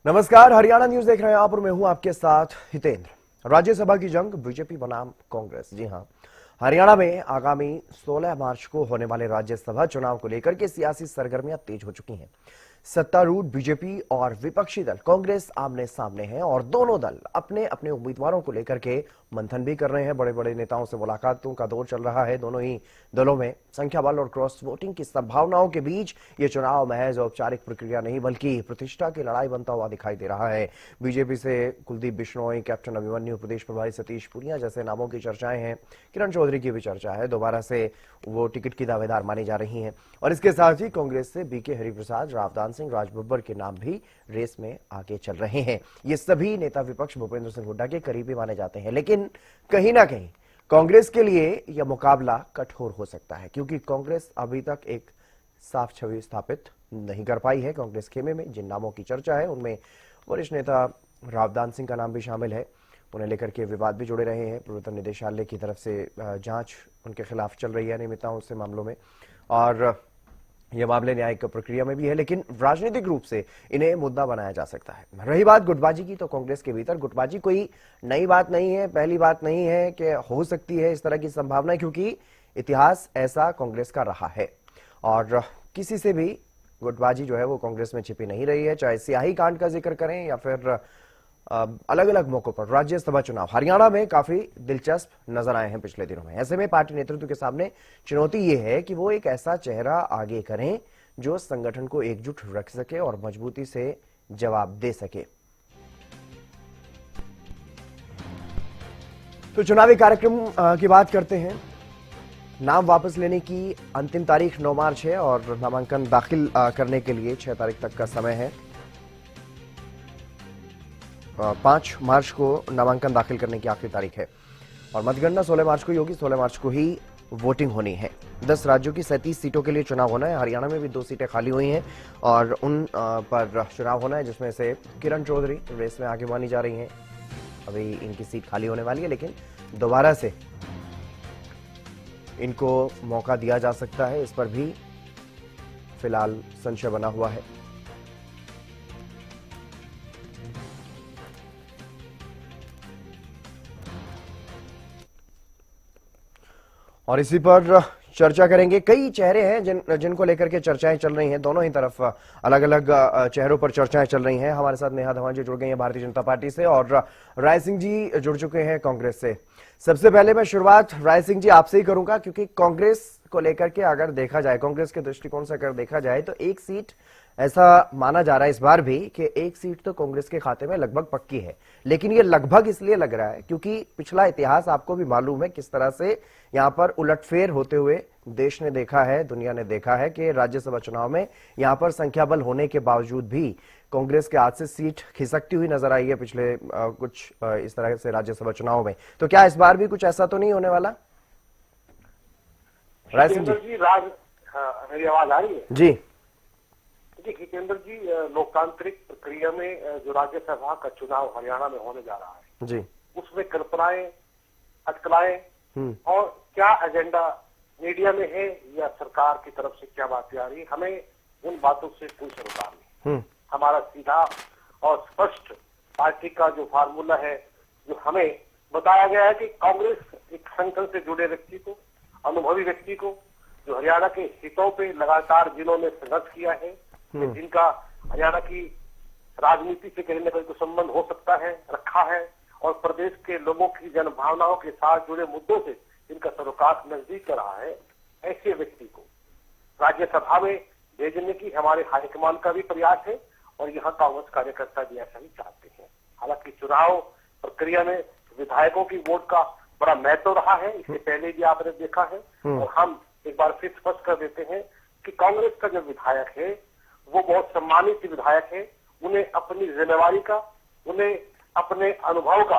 नमस्कार, हरियाणा न्यूज देख रहे हैं आप और मैं हूं आपके साथ हितेंद्र। राज्यसभा की जंग बीजेपी बनाम कांग्रेस। जी हां, हरियाणा में आगामी 16 मार्च को होने वाले राज्यसभा चुनाव को लेकर के सियासी सरगर्मियां तेज हो चुकी हैं। सत्तारूढ़ बीजेपी और विपक्षी दल कांग्रेस आमने सामने हैं और दोनों दल अपने अपने उम्मीदवारों को लेकर के मंथन भी कर रहे हैं। बड़े बड़े नेताओं से मुलाकातों का दौर चल रहा है। दोनों ही दलों में संख्या बल और क्रॉस वोटिंग की संभावनाओं के बीच ये चुनाव महज औपचारिक प्रक्रिया नहीं बल्कि प्रतिष्ठा की लड़ाई बनता हुआ दिखाई दे रहा है। बीजेपी से कुलदीप बिश्नोई, कैप्टन अभिमन्यु, प्रदेश प्रभारी सतीश पूनिया जैसे नामों की चर्चाएं हैं। किरण चौधरी की भी चर्चा है, दोबारा से वो टिकट की दावेदार मानी जा रही हैं। और इसके साथ ही कांग्रेस से बीके हरिप्रसाद, रावदान सिंह, राज बब्बर के नाम भी रेस में आगे चल रहे हैं। ये सभी नेता विपक्ष भूपेंद्र सिंह हुड्डा के करीबी माने जाते हैं, लेकिन कहीं ना कहीं कांग्रेस के लिए यह मुकाबला कठोर हो सकता है, क्योंकि कांग्रेस अभी तक एक साफ छवि स्थापित नहीं कर पाई है। कांग्रेस खेमे में जिन नामों की चर्चा है उनमें वरिष्ठ नेता रावदान सिंह का नाम भी शामिल है। उन्हें लेकर के विवाद भी जुड़े रहे हैं। प्रवर्तन निदेशालय की तरफ से जांच उनके खिलाफ चल रही है अनियमितताओं से मामलों में, और यह मामले न्यायिक प्रक्रिया में भी है, लेकिन राजनीतिक रूप से इन्हें मुद्दा बनाया जा सकता है। रही बात गुटबाजी की, तो कांग्रेस के भीतर गुटबाजी कोई नई बात नहीं है, पहली बात नहीं है कि हो सकती है इस तरह की संभावना, क्योंकि इतिहास ऐसा कांग्रेस का रहा है और किसी से भी गुटबाजी जो है वो कांग्रेस में छिपी नहीं रही है। चाहे सियाही कांड का जिक्र करें या फिर अलग अलग मौकों पर राज्यसभा चुनाव हरियाणा में काफी दिलचस्प नजर आए हैं पिछले दिनों में। ऐसे में पार्टी नेतृत्व के सामने चुनौती ये है कि वो एक ऐसा चेहरा आगे करें जो संगठन को एकजुट रख सके और मजबूती से जवाब दे सके। तो चुनावी कार्यक्रम की बात करते हैं। नाम वापस लेने की अंतिम तारीख 9 मार्च है और नामांकन दाखिल करने के लिए 6 तारीख तक का समय है। 5 मार्च को नामांकन दाखिल करने की आखिरी तारीख है और मतगणना 16 मार्च को ही होगी। 16 मार्च को ही वोटिंग होनी है। 10 राज्यों की 37 सीटों के लिए चुनाव होना है। हरियाणा में भी 2 सीटें खाली हुई हैं और उन पर चुनाव होना है, जिसमें से किरण चौधरी रेस में आगे मानी जा रही हैं। अभी इनकी सीट खाली होने वाली है, लेकिन दोबारा से इनको मौका दिया जा सकता है, इस पर भी फिलहाल संशय बना हुआ है। और इसी पर चर्चा करेंगे। कई चेहरे हैं जिनको लेकर के चर्चाएं चल रही हैं। दोनों ही तरफ अलग अलग चेहरों पर चर्चाएं चल रही हैं। हमारे साथ नेहा धवन जी जुड़ गई हैं भारतीय जनता पार्टी से और राय सिंह जी जुड़ चुके हैं कांग्रेस से। सबसे पहले मैं शुरुआत राय सिंह जी आपसे ही करूंगा, क्योंकि कांग्रेस को लेकर के अगर देखा जाए, कांग्रेस के दृष्टिकोण से अगर देखा जाए तो एक सीट ऐसा माना जा रहा है इस बार भी कि एक सीट तो कांग्रेस के खाते में लगभग पक्की है। लेकिन ये लगभग इसलिए लग रहा है क्योंकि पिछला इतिहास आपको भी मालूम है किस तरह से यहां पर उलटफेर होते हुए देश ने देखा है, दुनिया ने देखा है कि राज्यसभा चुनाव में यहां पर संख्या बल होने के बावजूद भी कांग्रेस के हाथ से सीट खिसकती हुई नजर आई है पिछले कुछ इस तरह से राज्यसभा चुनाव में। तो क्या इस बार भी कुछ ऐसा तो नहीं होने वाला? राय सिंह जी, मेरी आवाज आ रही है? जी हितेंद्र जी, लोकतांत्रिक प्रक्रिया में जो राज्यसभा का चुनाव हरियाणा में होने जा रहा है जी, उसमें कल्पनाएं, अटकलाएं और क्या एजेंडा मीडिया में है या सरकार की तरफ से क्या बातें आ रही है, हमें उन बातों से कोई सरोकार नहीं। हमारा सीधा और स्पष्ट पार्टी का जो फार्मूला है, जो हमें बताया गया है कि कांग्रेस एक संगठन से जुड़े व्यक्ति को, अनुभवी व्यक्ति को, जो हरियाणा के हितों पे लगातार जिन्होंने संघर्ष किया है, जिनका हरियाणा की राजनीति से कहीं न कहीं संबंध हो सकता है, रखा है, और प्रदेश के लोगों की जन भावनाओं के साथ जुड़े मुद्दों से जिनका सरोकार नजदीक कर रहा है, ऐसे व्यक्ति को राज्यसभा में भेजने की हमारे हाईकमान का भी प्रयास है और यहाँ कांग्रेस कार्यकर्ता भी ऐसा ही चाहते हैं। हालांकि चुनाव प्रक्रिया में विधायकों की वोट का बड़ा महत्व रहा है, इससे पहले भी आपने देखा है, और हम एक बार फिर स्पष्ट कर देते हैं कि कांग्रेस का जो विधायक है वो बहुत सम्मानित विधायक है। उन्हें अपनी जिम्मेवारी का, उन्हें अपने अनुभव का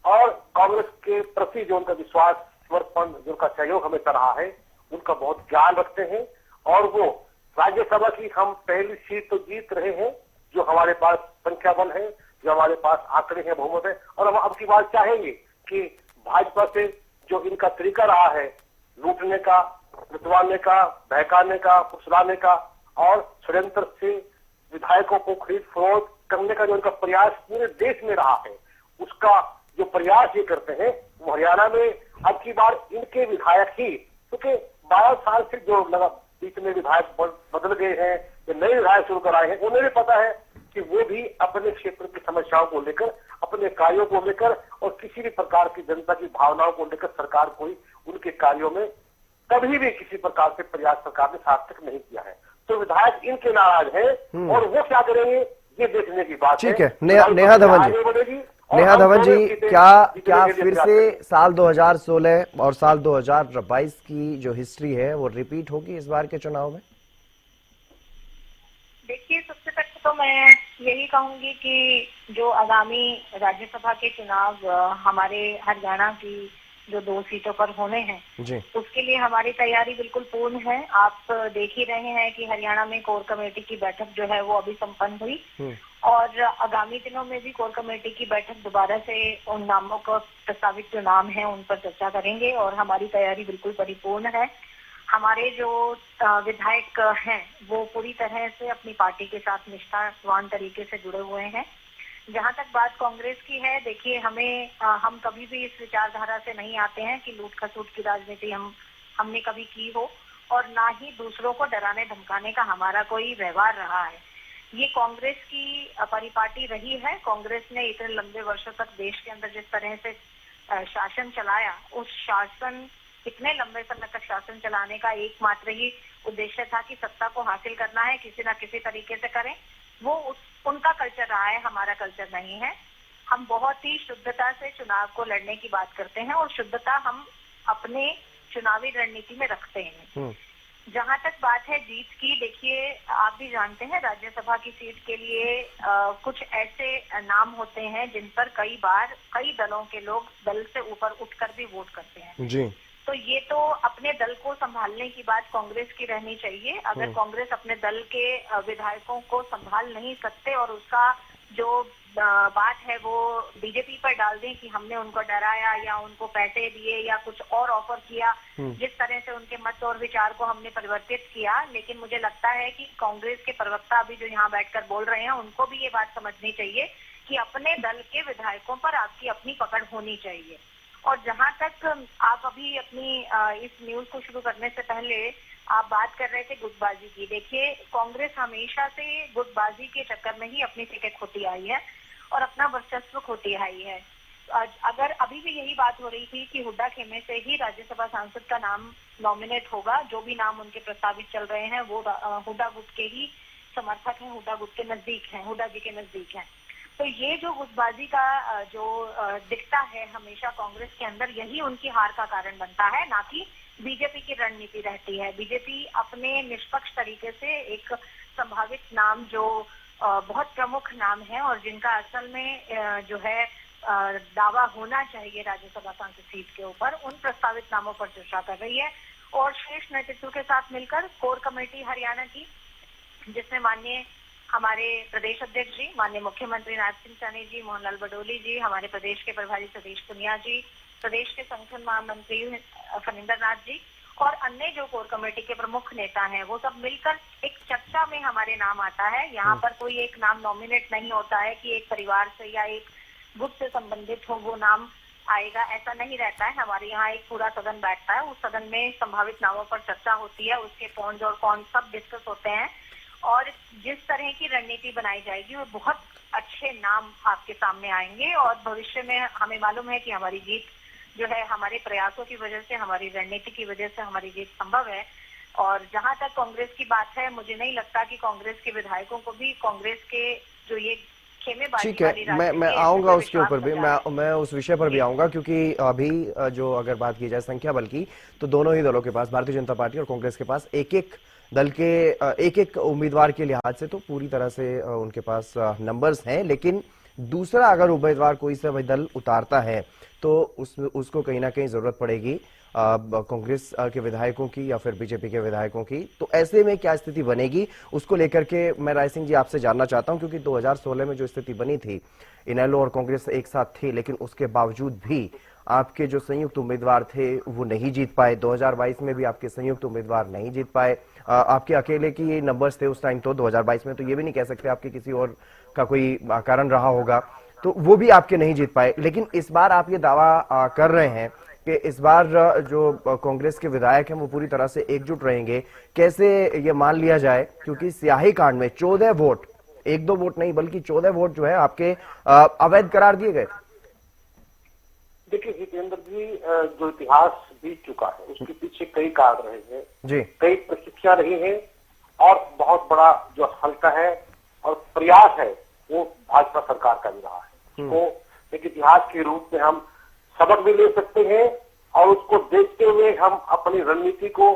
और कांग्रेस के प्रति जो उनका विश्वास, समर्पण, जो उनका सहयोग हमेशा रहा है, उनका बहुत ज्ञान रखते हैं। और वो राज्यसभा की हम पहली सीट तो जीत रहे हैं, जो हमारे पास संख्या बल है, जो हमारे पास आंकड़े हैं, बहुमत है, और हम अब की बात चाहेंगे कि भाजपा से जो इनका तरीका रहा है लूटने का, लुटवाने का, बहकाने का, फुसलाने का और षड्यंत्र से विधायकों को खरीद फरोख्त करने का जो उनका प्रयास पूरे देश में रहा है, उसका जो प्रयास ये करते हैं वो हरियाणा में अब की बार इनके विधायक ही, क्योंकि 12 साल से जो लगा बीच में विधायक बदल गए हैं, जो नए विधायक शुरू कराए हैं, उन्हें भी पता है कि वो भी अपने क्षेत्र की समस्याओं को लेकर, अपने कार्यों को लेकर और किसी भी प्रकार की जनता की भावनाओं को लेकर सरकार कोई उनके कार्यों में कभी भी किसी प्रकार से प्रयास सरकार ने सार्थक नहीं किया है। तो विधायक इनके नाराज हैं और वो क्या करेंगे ये देखने की बात है। ठीक है, नेहा धवन जी, नेहा धवन जी, क्या फिर से साल 2016 और साल 2022 की जो हिस्ट्री है वो रिपीट होगी इस बार के चुनाव में? देखिए, सबसे पहले तो मैं यही कहूंगी कि जो आगामी राज्यसभा के चुनाव हमारे हरियाणा की जो 2 सीटों पर होने हैं जी, उसके लिए हमारी तैयारी बिल्कुल पूर्ण है। आप देख ही रहे हैं कि हरियाणा में कोर कमेटी की बैठक जो है वो अभी संपन्न हुई और आगामी दिनों में भी कोर कमेटी की बैठक दोबारा से उन नामों का प्रस्तावित जो नाम है उन पर चर्चा करेंगे और हमारी तैयारी बिल्कुल परिपूर्ण है। हमारे जो विधायक हैं वो पूरी तरह से अपनी पार्टी के साथ निष्ठावान तरीके से जुड़े हुए हैं। जहां तक बात कांग्रेस की है, देखिए हम कभी भी इस विचारधारा से नहीं आते हैं कि लूट खसूट की राजनीति हमने कभी की हो और ना ही दूसरों को डराने धमकाने का हमारा कोई व्यवहार रहा है। ये कांग्रेस की परिपाटी रही है। कांग्रेस ने इतने लंबे वर्षों तक देश के अंदर जिस तरह से शासन चलाया, उस शासन इतने लंबे समय तक शासन चलाने का एकमात्र ही उद्देश्य था कि सत्ता को हासिल करना है, किसी न किसी तरीके से करें। वो उनका कल्चर रहा है, हमारा कल्चर नहीं है। हम बहुत ही शुद्धता से चुनाव को लड़ने की बात करते हैं और शुद्धता हम अपने चुनावी रणनीति में रखते हैं। जहां तक बात है जीत की, देखिए आप भी जानते हैं राज्यसभा की सीट के लिए कुछ ऐसे नाम होते हैं जिन पर कई बार कई दलों के लोग दल से ऊपर उठकर भी वोट करते हैं जी। तो ये तो अपने दल को संभालने की बात कांग्रेस की रहनी चाहिए। अगर कांग्रेस अपने दल के विधायकों को संभाल नहीं सकते और उसका जो बात है वो बीजेपी पर डाल दें कि हमने उनको डराया या उनको पैसे दिए या कुछ और ऑफर किया, जिस तरह से उनके मत और विचार को हमने परिवर्तित किया। लेकिन मुझे लगता है कि कांग्रेस के प्रवक्ता अभी जो यहाँ बैठकर बोल रहे हैं उनको भी ये बात समझनी चाहिए कि अपने दल के विधायकों पर आपकी अपनी पकड़ होनी चाहिए। और जहां तक आप अभी अपनी इस न्यूज को शुरू करने से पहले आप बात कर रहे थे गुटबाजी की, देखिए कांग्रेस हमेशा से गुटबाजी के चक्कर में ही अपनी टिकट खोती आई है और अपना वर्चस्व खोती आई है। अगर अभी भी यही बात हो रही थी कि हुड्डा खेमे से ही राज्यसभा सांसद का नाम नॉमिनेट होगा, जो भी नाम उनके प्रस्तावित चल रहे हैं वो हुड्डा गुट के ही समर्थक हैं, हुड्डा गुट के नजदीक हैं, हुड्डा जी के नजदीक हैं। तो ये जो गुटबाजी का जो दिखता है हमेशा कांग्रेस के अंदर, यही उनकी हार का कारण बनता है, ना कि बीजेपी की रणनीति रहती है। बीजेपी अपने निष्पक्ष तरीके से एक संभावित नाम जो बहुत प्रमुख नाम है और जिनका असल में जो है दावा होना चाहिए राज्यसभा सांसद सीट के ऊपर, उन प्रस्तावित नामों पर चर्चा कर रही है। और शीर्ष नेतृत्व के साथ मिलकर कोर कमेटी हरियाणा की, जिसमें माननीय हमारे प्रदेश अध्यक्ष जी, माननीय मुख्यमंत्री नायब सिंह सैनी जी, मोहनलाल बडोली जी, हमारे प्रदेश के प्रभारी सतीश पुनिया जी, प्रदेश के संगठन महामंत्री फनिंदर नाथ जी और अन्य जो कोर कमेटी के प्रमुख नेता हैं, वो सब मिलकर एक चर्चा में हमारे नाम आता है। यहाँ पर कोई एक नाम नॉमिनेट नहीं होता है कि एक परिवार से या एक गुट से संबंधित हो वो नाम आएगा, ऐसा नहीं रहता है। हमारे यहाँ एक पूरा सदन बैठता है, उस सदन में संभावित नामों पर चर्चा होती है, उसके कौन और कौन सब डिस्कस होते हैं और जिस तरह की रणनीति बनाई जाएगी वो बहुत अच्छे नाम आपके सामने आएंगे। और भविष्य में हमें मालूम है कि हमारी जीत जो है हमारे प्रयासों की वजह से, हमारी रणनीति की वजह से हमारी जीत संभव है। और जहां तक कांग्रेस की बात है, मुझे नहीं लगता कि कांग्रेस के विधायकों को भी कांग्रेस के जो ये ठीक है, मैं आऊंगा उसके ऊपर भी, मैं उस विषय पर भी आऊंगा, क्योंकि अभी जो अगर बात की जाए संख्या बल की, तो दोनों ही दलों के पास, भारतीय जनता पार्टी और कांग्रेस के पास एक एक दल के एक एक उम्मीदवार के लिहाज से तो पूरी तरह से उनके पास नंबर्स हैं। लेकिन दूसरा अगर उम्मीदवार कोई सा दल उतारता है तो उसको कहीं ना कहीं जरूरत पड़ेगी कांग्रेस के विधायकों की या फिर बीजेपी के विधायकों की। तो ऐसे में क्या स्थिति बनेगी, उसको लेकर के मैं राय सिंह जी आपसे जानना चाहता हूं, क्योंकि 2016 में जो स्थिति बनी थी, इनेलो और कांग्रेस एक साथ थे, लेकिन उसके बावजूद भी आपके जो संयुक्त उम्मीदवार थे वो नहीं जीत पाए। 2022 में भी आपके संयुक्त उम्मीदवार नहीं जीत पाए। आपके अकेले की ये नंबर्स थे उस टाइम, तो 2022 में, तो ये भी नहीं कह सकते आपके किसी और का कोई कारण रहा होगा, तो वो भी आपके नहीं जीत पाए। लेकिन इस बार आप ये दावा कर रहे हैं कि इस बार जो कांग्रेस के विधायक हैं वो पूरी तरह से एकजुट रहेंगे। कैसे ये मान लिया जाए, क्योंकि स्याही कांड में 14 वोट, 1-2 वोट नहीं बल्कि 14 वोट जो है आपके अवैध करार दिए गए। देखिए जितेंद्र जी, जो इतिहास बीत चुका है उसके पीछे कई कारण रहे हैं जी, कई परिस्थितियां रही हैं, और बहुत बड़ा जो हल्का है और प्रयास है वो भाजपा सरकार का भी रहा है। तो एक इतिहास के रूप में हम सबक भी ले सकते हैं, और उसको देखते हुए हम अपनी रणनीति को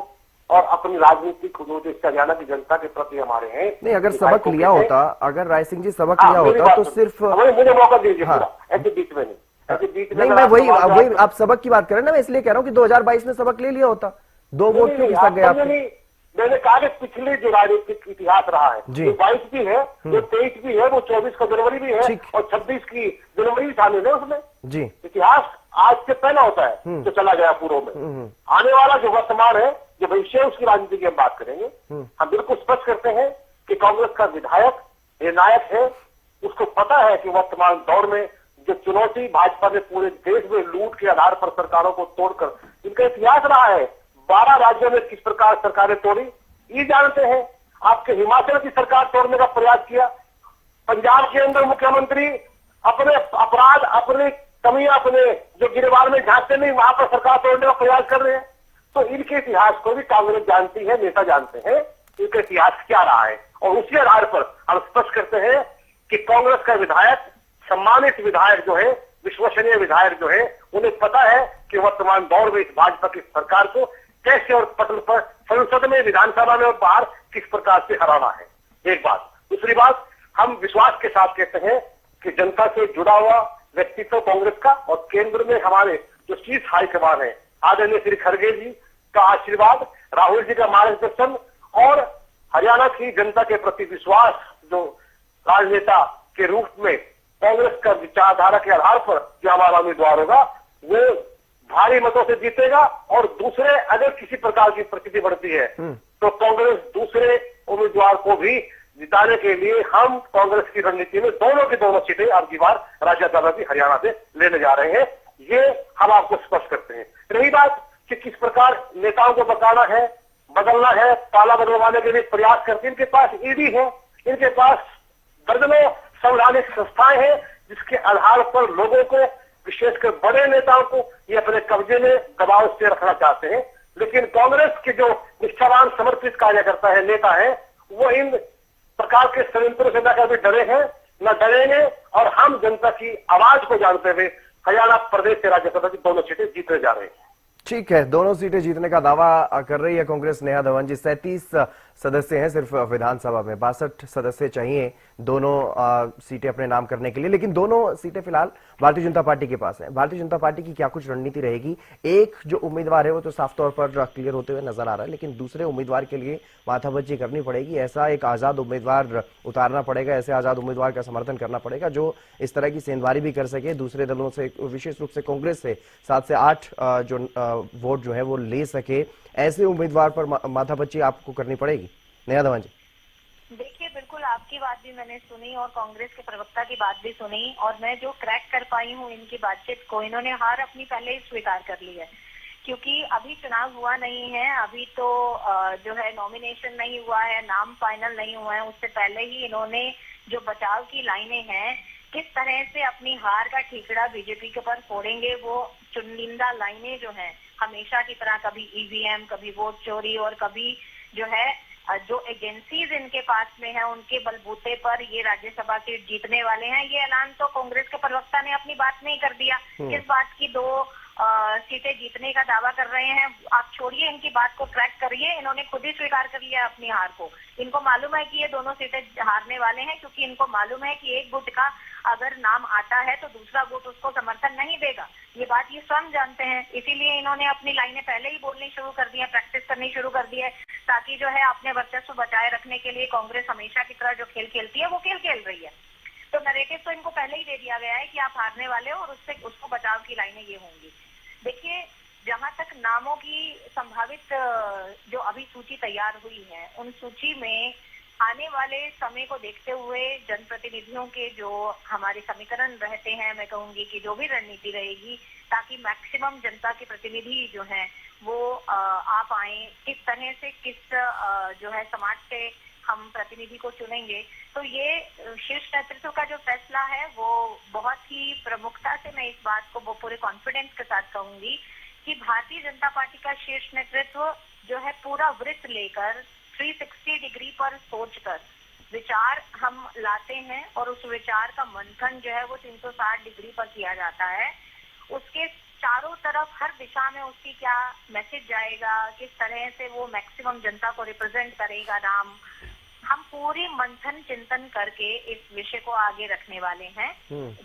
और अपनी राजनीति को, जो हरियाणा की जनता के प्रति हमारे हैं, नहीं अगर सबक लिया होता, अगर राय सिंह जी सबक लिया होता तो सिर्फ मुझे मौका दीजिए पूरा, ऐसे बीच में नहीं, नहीं मैं वही आप सबक की बात कर रहे हैं ना, मैं इसलिए कह रहा हूँ कि 2022 में सबक ले लिया होता, 2 वोट क्यों खिसक गए आपके? मैंने कहा कि पिछले जो राजनीतिक इतिहास रहा है, जो 22 भी है, जो 23 भी है, वो 24 का जनवरी भी है, और 26 की जनवरी भी शामिल है उसमें जी। इतिहास आज से पहला होता है जो चला गया पूर्व में। आने वाला जो वर्तमान है, जो भविष्य है, उसकी राजनीति की हम बात करेंगे। हम बिल्कुल स्पष्ट करते हैं कि कांग्रेस का विधायक ये नायक है, उसको पता है कि वर्तमान दौर में जो चुनौती भाजपा ने पूरे देश में लूट के आधार पर सरकारों को तोड़कर, इनका इतिहास रहा है, 12 राज्यों में किस प्रकार सरकारें तोड़ी ये जानते हैं। आपके हिमाचल की सरकार तोड़ने का प्रयास किया, पंजाब के अंदर मुख्यमंत्री अपने अपराध, अपनी कमियां, अपने जो गिरबान में झांकते नहीं, वहां पर सरकार तोड़ने का प्रयास कर रहे हैं। तो इनके इतिहास को भी कांग्रेस जानती है, नेता जानते हैं इनका इतिहास क्या रहा है, और उसी आधार पर हम स्पष्ट करते हैं कि कांग्रेस का विधायक, सम्मानित विधायक जो है, विश्वसनीय विधायक जो है, उन्हें पता है कि वर्तमान दौर में इस भाजपा की सरकार को कैसे और पटल पर, संसद में, विधानसभा में और बाहर किस प्रकार से हराना है, एक बात। दूसरी बात, हम विश्वास के साथ कहते हैं कि जनता से जुड़ा हुआ व्यक्तित्व कांग्रेस का, और केंद्र में हमारे जो शीर्ष हाईकमान है, आदरणीय श्री खड़गे जी का आशीर्वाद, राहुल जी का मार्गदर्शन, और हरियाणा की जनता के प्रति विश्वास, जो राजनेता के रूप में कांग्रेस का विचारधारा के आधार पर जो हमारा उम्मीदवार होगा वो भारी मतों से जीतेगा। और दूसरे, अगर किसी प्रकार की परिस्थिति बढ़ती है तो कांग्रेस दूसरे उम्मीदवार को भी जिताने के लिए हम कांग्रेस की रणनीति में दोनों की दोनों सीटें अब की बार राज्यसभा की हरियाणा से लेने जा रहे हैं, ये हम आपको स्पष्ट करते हैं। रही बात कि किस प्रकार नेताओं को बताना है, बदलना है, ताला बदलवाने के लिए प्रयास करते हैं, इनके पास ईडी है, इनके पास दर्जनों संवैधानिक संस्थाएं हैं, जिसके आधार पर लोगों को, विशेषकर बड़े नेताओं को ये अपने कब्जे में दबाव से रखना चाहते हैं। लेकिन कांग्रेस के जो निष्ठावान समर्पित कार्यकर्ता है, नेता है, वो इन प्रकार के षड्यंत्रों से न कभी डरे हैं, न डरेंगे, और हम जनता की आवाज को जानते हुए हरियाणा प्रदेश से राज्यसभा की दोनों सीटें जीतने जा रहे हैं। ठीक है, दोनों सीटें जीतने का दावा कर रही है कांग्रेस। नेहा धवन जी, 37 सदस्य हैं सिर्फ विधानसभा में, 62 सदस्य चाहिए दोनों सीटें अपने नाम करने के लिए, लेकिन दोनों सीटें फिलहाल भारतीय जनता पार्टी के पास है। भारतीय जनता पार्टी की क्या कुछ रणनीति रहेगी? एक जो उम्मीदवार है वो तो साफ तौर पर क्लियर होते हुए नजर आ रहा है, लेकिन दूसरे उम्मीदवार के लिए माथापच्ची करनी पड़ेगी। ऐसा एक आजाद उम्मीदवार उतारना पड़ेगा, ऐसे आजाद उम्मीदवार का समर्थन करना पड़ेगा जो इस तरह की सेंधमारी भी कर सके, दूसरे दलों से, विशेष रूप से कांग्रेस से 7 से 8 जो वोट जो है वो ले सके। ऐसे उम्मीदवार पर माथापच्ची आपको करनी पड़ेगी। नेहा धवन जी, देखिए बिल्कुल आपकी बात भी मैंने सुनी और कांग्रेस के प्रवक्ता की बात भी सुनी, और मैं जो क्रैक कर पाई हूँ इनकी बातचीत को, इन्होंने हार अपनी पहले ही स्वीकार कर ली है, क्योंकि अभी चुनाव हुआ नहीं है, अभी तो जो है नॉमिनेशन नहीं हुआ है, नाम फाइनल नहीं हुआ है, उससे पहले ही इन्होंने जो बचाव की लाइनें हैं, किस तरह से अपनी हार का ठीकरा बीजेपी के ऊपर फोड़ेंगे, वो चुनिंदा लाइनें जो हैं, हमेशा की तरह कभी ईवीएम, कभी वोट चोरी, और कभी जो है जो एजेंसीज इनके पास में है उनके बलबूते पर ये राज्यसभा सीट जीतने वाले हैं। ये ऐलान तो कांग्रेस के प्रवक्ता ने अपनी बात में ही कर दिया। किस बात की 2 सीटें जीतने का दावा कर रहे हैं? आप छोड़िए इनकी बात को, क्रैक करिए, इन्होंने खुद ही स्वीकार कर लिया अपनी हार को। इनको मालूम है कि ये दोनों सीटें हारने वाले हैं, क्योंकि इनको मालूम है कि एक गुट का अगर नाम आता है तो दूसरा गुट उसको समर्थन नहीं देगा। ये बात ये स्वयं जानते हैं, इसीलिए इन्होंने अपनी लाइनें पहले ही बोलनी शुरू कर दी है, प्रैक्टिस करनी शुरू कर दी है, ताकि जो है अपने वर्चस्व बचाए रखने के लिए कांग्रेस हमेशा की तरह जो खेल खेलती है वो खेल खेल रही है। तो नैरेटिव तो इनको पहले ही दे दिया गया है कि आप हारने वाले हो, और उससे उसको बचाव की लाइनें ये होंगी। देखिए जहां तक नामों की संभावित जो अभी सूची तैयार हुई है, उन सूची में आने वाले समय को देखते हुए जनप्रतिनिधियों के जो हमारे समीकरण रहते हैं, मैं कहूंगी कि जो भी रणनीति रहेगी ताकि मैक्सिमम जनता के प्रतिनिधि जो हैं वो आ पाए, किस तरह से किस जो है समाज से हम प्रतिनिधि को चुनेंगे, तो ये शीर्ष नेतृत्व का जो फैसला है वो बहुत ही प्रमुखता से मैं इस बात को पूरे कॉन्फिडेंस के साथ कहूंगी कि भारतीय जनता पार्टी का शीर्ष नेतृत्व जो है पूरा वृत्त लेकर 360 डिग्री पर सोचकर विचार हम लाते हैं और उस विचार का मंथन जो है वो 360 डिग्री पर किया जाता है। उसके चारों तरफ हर दिशा में उसकी क्या मैसेज जाएगा, किस तरह से वो मैक्सिमम जनता को रिप्रेजेंट करेगा नाम, हम पूरी मंथन चिंतन करके इस विषय को आगे रखने वाले हैं।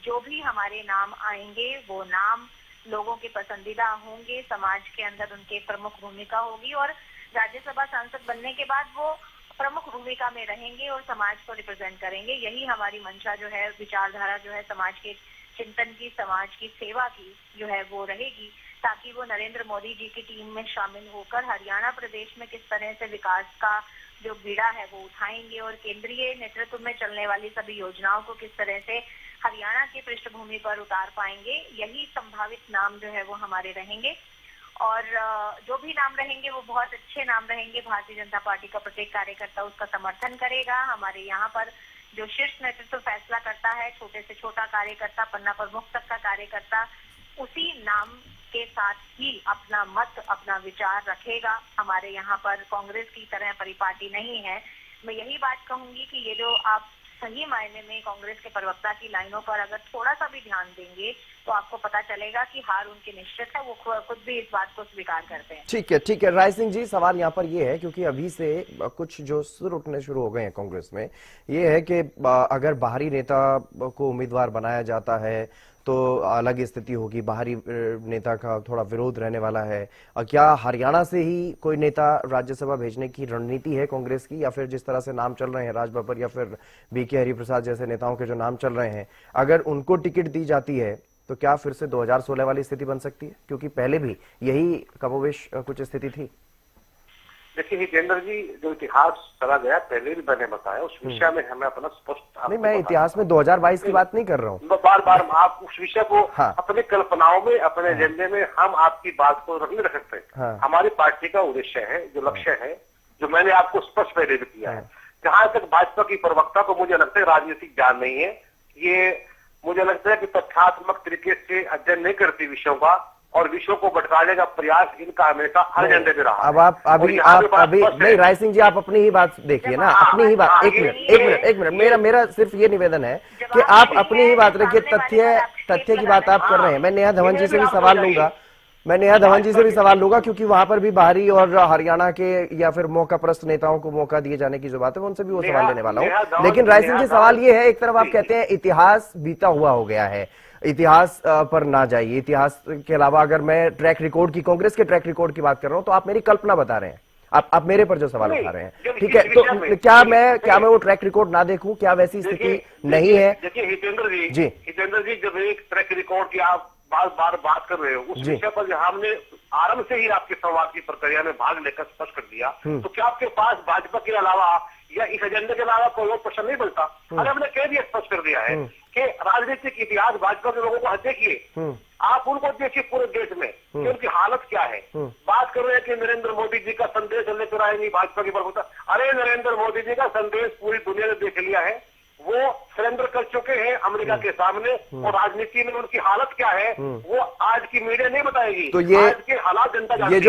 जो भी हमारे नाम आएंगे वो नाम लोगों के पसंदीदा होंगे, समाज के अंदर उनके प्रमुख भूमिका होगी और राज्यसभा सांसद बनने के बाद वो प्रमुख भूमिका में रहेंगे और समाज को रिप्रेजेंट करेंगे। यही हमारी मंशा जो है, विचारधारा जो है समाज के चिंतन की, समाज की सेवा की जो है वो रहेगी, ताकि वो नरेंद्र मोदी जी की टीम में शामिल होकर हरियाणा प्रदेश में किस तरह से विकास का जो बीड़ा है वो उठाएंगे और केंद्रीय नेतृत्व में चलने वाली सभी योजनाओं को किस तरह से हरियाणा की पृष्ठभूमि पर उतार पाएंगे। यही संभावित नाम जो है वो हमारे रहेंगे और जो भी नाम रहेंगे वो बहुत अच्छे नाम रहेंगे। भारतीय जनता पार्टी का प्रत्येक कार्यकर्ता उसका समर्थन करेगा। हमारे यहाँ पर जो शीर्ष नेतृत्व फैसला करता है, छोटे से छोटा कार्यकर्ता, पन्ना प्रमुख तक का कार्यकर्ता उसी नाम के साथ ही अपना मत, अपना विचार रखेगा। हमारे यहाँ पर कांग्रेस की तरह परिपाटी नहीं है। मैं यही बात कहूंगी कि ये जो आप सही मायने में कांग्रेस के प्रवक्ता की लाइनों पर अगर थोड़ा सा भी ध्यान देंगे तो आपको पता चलेगा कि हार उनकी निश्चित है। वो खुद भी इस बात को स्वीकार करते हैं। ठीक है राय सिंह जी, सवाल यहाँ पर ये है क्योंकि अभी से कुछ जो सुर उठने शुरू हो गए हैं कांग्रेस में, ये है कि अगर बाहरी नेता को उम्मीदवार बनाया जाता है तो अलग स्थिति होगी, बाहरी नेता का थोड़ा विरोध रहने वाला है। क्या हरियाणा से ही कोई नेता राज्यसभा भेजने की रणनीति है कांग्रेस की, या फिर जिस तरह से नाम चल रहे हैं राजबब्बर या फिर बीके हरिप्रसाद जैसे नेताओं के जो नाम चल रहे हैं, अगर उनको टिकट दी जाती है तो क्या फिर से 2016 वाली स्थिति बन सकती है? क्योंकि पहले भी यही कमोवेश कुछ स्थिति थी। देखिए हितेंद्र जी, जो इतिहास चला गया पहले भी मैंने बताया, उस विषय में हमें अपना स्पष्ट नहीं, मैं इतिहास में 2022 की बात नहीं कर रहा हूँ। बार बार आप उस विषय को हाँ। अपनी कल्पनाओं में, अपने एजेंडे में हम आपकी बात को नहीं रख सकते। हाँ। हमारी पार्टी का उद्देश्य है, जो लक्ष्य है, जो मैंने आपको स्पष्ट पहले भी किया है। जहां तक भाजपा की प्रवक्ता को मुझे लगता है राजनीतिक ज्ञान नहीं है, ये मुझे लगता है कि तथ्यात्मक तरीके से अध्ययन नहीं करती विषयों का और विषयों को भटकाने का प्रयास इनका हमेशा हर एजेंडे में रहा। अब आप अभी नहीं, राय सिंह जी आप अपनी ही बात देखिए ना, अपनी ही बात। एक मिनट मेरा सिर्फ ये निवेदन है कि आप अपनी ही बात रखिए। तथ्य की बात आप कर रहे हैं। मैं नेहा धवन जी से भी सवाल लूंगा, क्योंकि वहां पर भी बाहरी और हरियाणा के या फिर मौकाप्रस्त नेताओं को मौका दिए जाने की जो बात है उनसे भी वो सवाल लेने वाला हूँ। लेकिन राय सिंह जी, सवाल ये है, एक तरफ आप कहते हैं इतिहास बीता हुआ हो गया है, इतिहास पर ना जाइए। इतिहास के अलावा अगर मैं ट्रैक रिकॉर्ड की, कांग्रेस के ट्रैक रिकॉर्ड की बात कर रहा हूं, तो आप मेरी कल्पना बता रहे हैं, आप मेरे पर जो सवाल उठा रहे हैं। ठीक है, तो क्या मैं वो ट्रैक रिकॉर्ड ना देखूं? क्या वैसी स्थिति नहीं है? देखिए हितेंद्र जी, जब एक ट्रैक रिकॉर्ड की आप बार बात कर रहे हो, उस विषय पर हमने आरंभ से ही आपके संवाद की प्रक्रिया में भाग लेकर स्पष्ट कर दिया, तो क्या आपके पास भाजपा के अलावा या इस एजेंडे के अलावा कोई और प्रश्न नहीं बनता? अरे हमने कह दिया, स्पष्ट कर दिया है कि राजनीतिक इतिहास भाजपा के लोगों को देखिए, आप उनको देखिए पूरे देश में कि उनकी हालत क्या है। बात कर रहे हैं कि नरेंद्र मोदी जी का संदेश लेकर आएंगे भाजपा की प्रमुखता। अरे नरेंद्र मोदी जी का संदेश पूरी दुनिया ने देख लिया है, वो सरेंडर कर चुके हैं अमेरिका के सामने, और राजनीति में उनकी हालत क्या है वो आज की मीडिया नहीं बताएगी। तो ये आज के हालात जनता जानती है। ये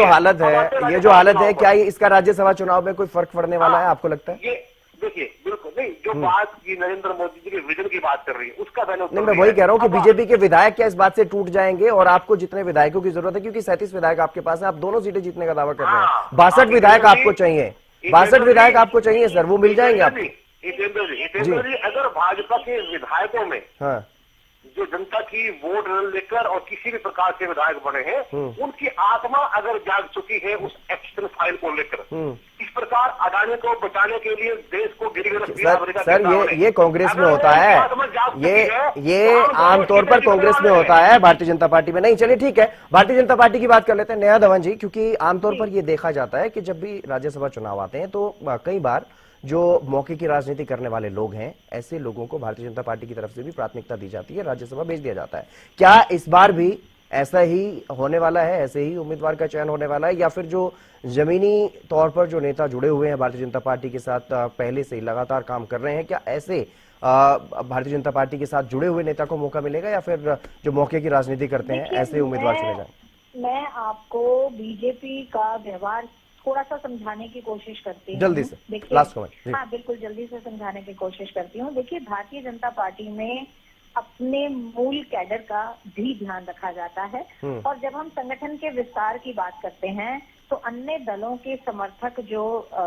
जो हालत है, क्या ये इसका राज्यसभा चुनाव में कोई फर्क पड़ने वाला है, आपको लगता है? ये देखिए, बिल्कुल नहीं। जो बात की नरेंद्र मोदी जी के विजन की बात कर रही है, उसका मैंने नहीं, मैं वही कह रहा हूँ कि बीजेपी के विधायक क्या इस बात से टूट जाएंगे? और आपको जितने विधायकों की जरूरत है, क्योंकि 37 विधायक आपके पास है, आप दोनों सीटें जीतने का दावा कर रहे हैं, 62 विधायक आपको चाहिए, 62 विधायक आपको चाहिए सर, वो मिल जाएंगे आपको? हितेंद्र जी, अगर भाजपा के विधायकों में जो जनता की वोट लेकर और किसी भी प्रकार के विधायक बने हैं, उनकी आत्मा अगर जाग चुकी है उस एक्शन फाइल को लेकर, इस प्रकार अडानी को बचाने के लिए देश को गिरगिरफ्तार किया अमेरिका के सामने, ये कांग्रेस में होता है। ये आमतौर पर कांग्रेस में होता है, भारतीय जनता पार्टी में नहीं। चलिए ठीक है, भारतीय जनता पार्टी की बात कर लेते हैं नेहा धवन जी, क्योंकि आमतौर पर ये देखा जाता है कि जब भी राज्यसभा चुनाव आते हैं तो कई बार जो मौके की राजनीति करने वाले लोग हैं, ऐसे लोगों को भारतीय जनता पार्टी की तरफ से भी प्राथमिकता दी जाती है, राज्यसभा भेज दिया जाता है। क्या इस बार भी ऐसा ही होने वाला है, ऐसे ही उम्मीदवार का चयन होने वाला है, या फिर जो जमीनी तौर पर जो नेता जुड़े हुए हैं भारतीय जनता पार्टी के साथ, पहले से ही लगातार काम कर रहे हैं, क्या ऐसे भारतीय जनता पार्टी के साथ जुड़े हुए नेता को मौका मिलेगा, या फिर जो मौके की राजनीति करते हैं ऐसे उम्मीदवार चुने जाएं? मैं आपको बीजेपी का व्यवहार थोड़ा सा समझाने की कोशिश करती हूँ, जल्दी से। देखिए, लास्ट कमेंट। हाँ बिल्कुल, जल्दी से समझाने की कोशिश करती हूँ। देखिए, भारतीय जनता पार्टी में अपने मूल कैडर का भी ध्यान रखा जाता है, और जब हम संगठन के विस्तार की बात करते हैं तो अन्य दलों के समर्थक जो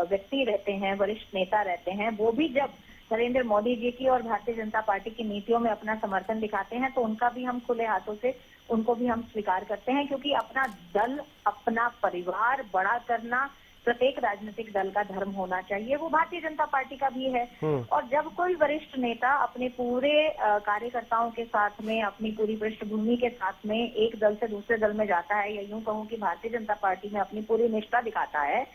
व्यक्ति रहते हैं, वरिष्ठ नेता रहते हैं, वो भी जब नरेंद्र मोदी जी की और भारतीय जनता पार्टी की नीतियों में अपना समर्थन दिखाते हैं तो उनका भी हम खुले हाथों से उनको भी हम स्वीकार करते हैं, क्योंकि अपना दल, अपना परिवार बड़ा करना प्रत्येक राजनीतिक दल का धर्म होना चाहिए, वो भारतीय जनता पार्टी का भी है। और जब कोई वरिष्ठ नेता अपने पूरे कार्यकर्ताओं के साथ में, अपनी पूरी पृष्ठभूमि के साथ में एक दल से दूसरे दल में जाता है, या यूं कहूं कि भारतीय जनता पार्टी में अपनी पूरी निष्ठा दिखाता है,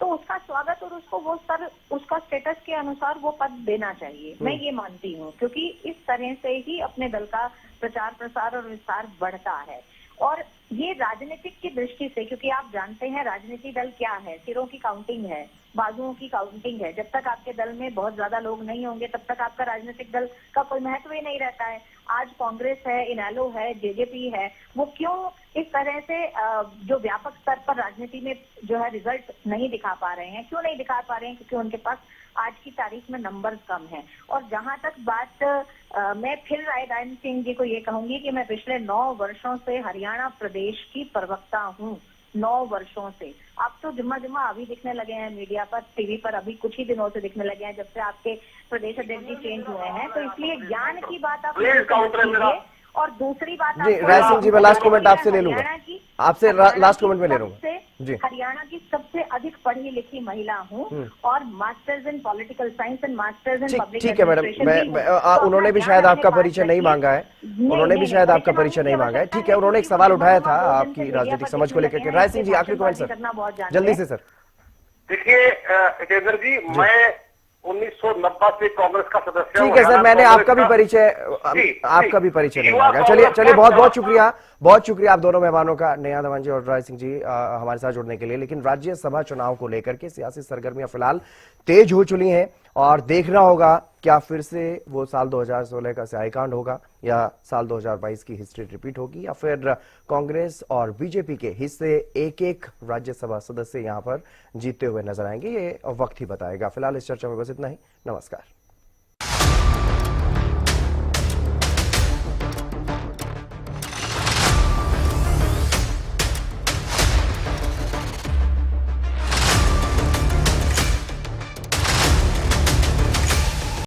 तो उसका स्वागत और उसको वो स्तर, उसका स्टेटस के अनुसार वो पद देना चाहिए, मैं ये मानती हूँ, क्योंकि इस तरह से ही अपने दल का प्रचार प्रसार और विस्तार बढ़ता है। और ये राजनीतिक की दृष्टि से, क्योंकि आप जानते हैं राजनीति दल क्या है, सिरों की काउंटिंग है, बाजुओं की काउंटिंग है। जब तक आपके दल में बहुत ज्यादा लोग नहीं होंगे तब तक आपका राजनीतिक दल का कोई महत्व ही नहीं रहता है। आज कांग्रेस है, इनेलो है, जेजेपी है, वो क्यों इस तरह से जो व्यापक स्तर पर राजनीति में जो है रिजल्ट नहीं दिखा पा रहे हैं? क्यों नहीं दिखा पा रहे हैं? क्योंकि उनके पास आज की तारीख में नंबर्स कम हैं। और जहां तक बात मैं फिर रायदान सिंह जी को ये कहूंगी कि मैं पिछले 9 वर्षों से हरियाणा प्रदेश की प्रवक्ता हूँ, 9 वर्षों से। आप तो जुम्मा अभी दिखने लगे हैं मीडिया पर, टीवी पर अभी कुछ ही दिनों से दिखने लगे हैं, जब से आपके प्रदेश अध्यक्ष जी चेंज हुए हैं। तो इसलिए ज्ञान की बात आप कीजिए। और दूसरी बात, राय सिंह जी, मैं लास्ट कमेंट आपसे ले लूंगा, आपसे लास्ट कमेंट में ले लूंगा जी। हरियाणा की सबसे अधिक पढ़ी लिखी महिला हूँ और masters in political science and masters in public ठीक है मैडम, उन्होंने भी शायद आपका परिचय नहीं मांगा है, उन्होंने भी शायद आपका परिचय नहीं मांगा है। ठीक है, उन्होंने एक सवाल उठाया था आपकी राजनीतिक समझ को लेकर के। राय सिंह जी, आखिरी कमेंट सर, जल्दी से सर। देखिए हितेंद्र जी, मैं 1990 से कांग्रेस का सदस्य हूं। ठीक है सर, मैंने आपका भी परिचय नहीं मांगा। चलिए बहुत शुक्रिया आप दोनों मेहमानों का, नेहा धवन जी और राय सिंह जी, हमारे साथ जुड़ने के लिए। लेकिन राज्यसभा चुनाव को लेकर के सियासी सरगर्मियां फिलहाल तेज हो चुकी हैं, और देखना होगा क्या फिर से वो साल 2016 का स्याहीकांड होगा, या साल 2022 की हिस्ट्री रिपीट होगी, या फिर कांग्रेस और बीजेपी के हिस्से एक राज्यसभा सदस्य यहां पर जीतते हुए नजर आएंगे। ये वक्त ही बताएगा। फिलहाल इस चर्चा में बस इतना ही। नमस्कार।